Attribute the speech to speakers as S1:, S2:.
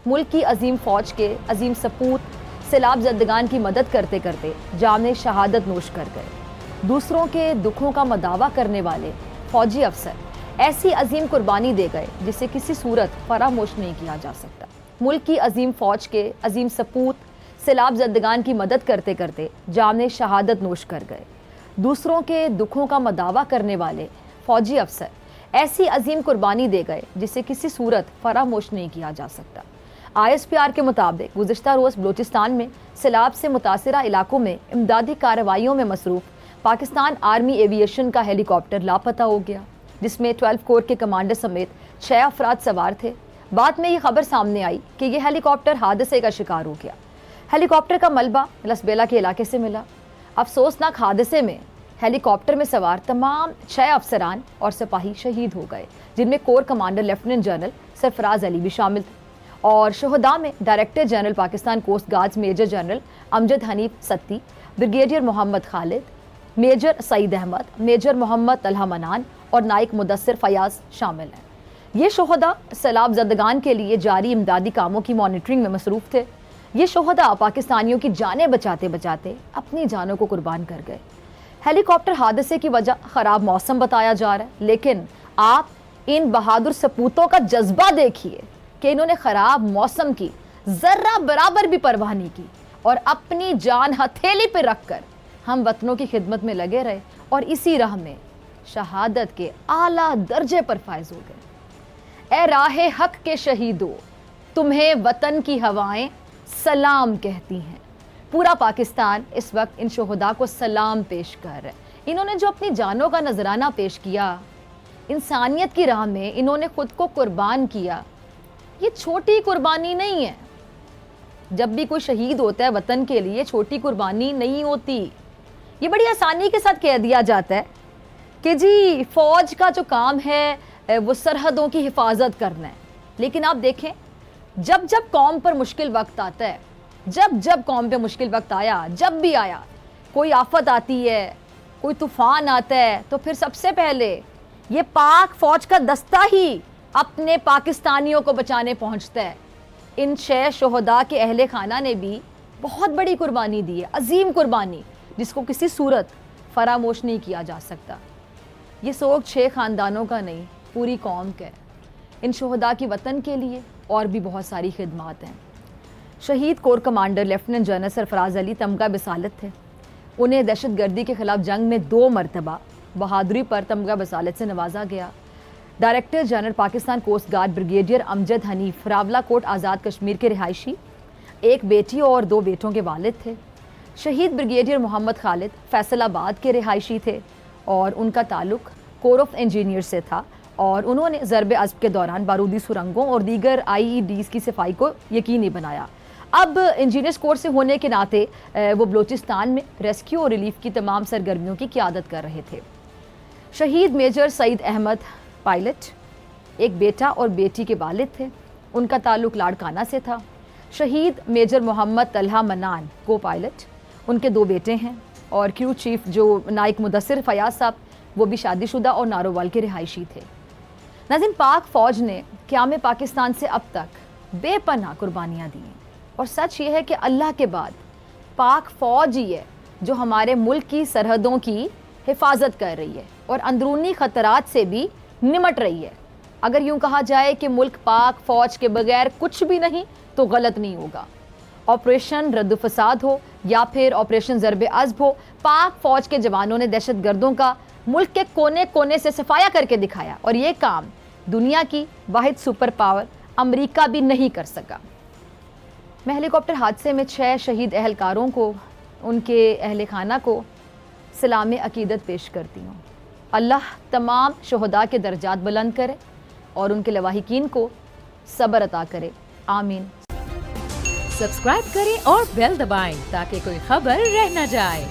S1: मुल्क की अजीम फ़ौज के अजीम सपूत सैलाब ज़दगान की मदद करते करते जाम शहादत नोश कर गए। दूसरों के दुखों का मदावा करने वाले फ़ौजी अफसर ऐसी अजीम कुर्बानी दे गए जिसे किसी सूरत फरामोश नहीं किया जा सकता। मुल्क की अजीम फ़ौज के अजीम सपूत सैलाब ज़दगान की मदद करते करते जाम शहादत नोश कर गए। दूसरों के दुखों का मदावा करने वाले फ़ौजी अफसर ऐसी अजीम कुर्बानी दे गए जिसे किसी सूरत फरामोश नहीं किया जा सकता। ISPR के मुताबिक गुज़िश्ता रोज़ बलूचिस्तान में सैलाब से मुतासरा इलाकों में इमदादी कार्रवाइयों में मसरूफ़ पाकिस्तान आर्मी एविएशन का हेलीकॉप्टर लापता हो गया, जिसमें 12 कोर के कमांडर समेत 6 अफराद सवार थे। बाद में ये खबर सामने आई कि यह हेलीकॉप्टर हादसे का शिकार हो गया। हेलीकॉप्टर का मलबा लसबेला के इलाके से मिला। अफसोसनाक हादसे में हेलीकॉप्टर में सवार तमाम 6 अफसरान और सिपाही शहीद हो गए, जिनमें corps commander lieutenant general Sarfaraz Ali भी शामिल थे। और शहदा में director general Pakistan coast guards major general Amjad Hanif Satti, brigadier Mohammad Khalid, major Saeed Ahmad, major Mohammad Talha Manan और नाइक मुदस्सिर फयाज शामिल हैं। ये शहदा सैलाब ज़दगान के लिए जारी इमदादी कामों की मॉनिटरिंग में मसरूफ़ थे। ये शहदा पाकिस्तानियों की जानें बचाते बचाते अपनी जानों को कुर्बान कर गए। हेलीकॉप्टर हादसे की वजह ख़राब मौसम बताया जा रहा है, लेकिन आप इन बहादुर सपूतों का जज्बा देखिए कि इन्होंने ख़राब मौसम की ज़र्रा बराबर भी परवाह नहीं की और अपनी जान हथेली पर रख कर हम वतनों की खिदमत में लगे रहे और इसी राह में शहादत के आला दर्जे पर फायज हो गए। ए राहे हक के शहीदों, तुम्हें वतन की हवाएं सलाम कहती हैं। पूरा पाकिस्तान इस वक्त इन शहदा को सलाम पेश कर है। इन्होंने जो अपनी जानों का नजराना पेश किया, इंसानियत की राह में इन्होंने खुद को कुर्बान किया, ये छोटी कुर्बानी नहीं है। जब भी कोई शहीद होता है वतन के लिए, छोटी कुर्बानी नहीं होती। ये बड़ी आसानी के साथ कह दिया जाता है कि जी फौज का जो काम है वो सरहदों की हिफाजत करना है। लेकिन आप देखें, जब जब कौम पर मुश्किल वक्त आता है, जब जब कौम पे मुश्किल वक्त आया, जब भी आया, कोई आफत आती है, कोई तूफान आता है, तो फिर सबसे पहले ये पाक फौज का दस्ता ही अपने पाकिस्तानियों को बचाने पहुंचता है। इन 6 शहदा के अहले खाना ने भी बहुत बड़ी कुर्बानी दी है, अजीम कुर्बानी, जिसको किसी सूरत फरामोश नहीं किया जा सकता। ये सोग 6 ख़ानदानों का नहीं, पूरी कौम का है। इन शहदा की वतन के लिए और भी बहुत सारी खिदमात हैं। शहीद core commander lieutenant general Sarfaraz Ali तमगा बसालत थे। उन्हें दहशत गर्दी के खिलाफ जंग में 2 मरतबा बहादुरी पर तमगा बसालत से नवाजा गया। Director general Pakistan coast guard brigadier Amjad Hanif Rawalakot Azad Kashmir के रिहायशी, एक बेटी और 2 बेटों के वालिद थे। शहीद ब्रिगेडियर मोहम्मद खालिद फैसलाबाद के रिहायशी थे और उनका ताल्लुक कोर ऑफ इंजीनियर से था और उन्होंने ज़रब अज़्ब के दौरान बारूदी सुरंगों और दीगर IEDs की सफाई को यकीनी बनाया। अब इंजीनियर्स कोर्स से होने के नाते वो बलूचिस्तान में रेस्क्यू और रिलीफ की तमाम सरगर्मियों की क़ियादत कर रहे थे। शहीद मेजर सईद अहमद पायलट, एक बेटा और बेटी के वालिद थे। उनका ताल्लुक लाड़काना से था। शहीद मेजर मोहम्मद तलहा मनान को पायलट, उनके 2 बेटे हैं और क्रू चीफ जो नाइक मुदस्सिर फयाज साहब, वो भी शादीशुदा और नारोवाल के रिहायशी थे। नाज़रीन, पाक फ़ौज ने क़याम पाकिस्तान से अब तक बेपनाह कुर्बानियाँ दी हैं और सच ये है कि अल्लाह के बाद पाक फ़ौज ही है जो हमारे मुल्क की सरहदों की हिफाजत कर रही है और अंदरूनी ख़तरात से भी निमट रही है। अगर यूँ कहा जाए कि मुल्क पाक फ़ौज के बगैर कुछ भी नहीं तो गलत नहीं होगा। ऑपरेशन रद्द फसाद हो या फिर ऑपरेशन ज़रब अज़्ब हो, पाक फ़ौज के जवानों ने दहशत गर्दों का मुल्क के कोने कोने से सफाया करके दिखाया और ये काम दुनिया की वाहिद सुपर पावर अमेरिका भी नहीं कर सका। मैं हेलीकॉप्टर हादसे में 6 शहीद अहलकारों को, उनके अहल खाना को सलाम अकीदत पेश करती हूँ। अल्लाह तमाम शहदा के दर्जात बुलंद करे और उनके लवाहिकीन को सब्र अता करे। आमीन।
S2: सब्सक्राइब करें और बेल दबाएं ताकि कोई खबर रह न जाए।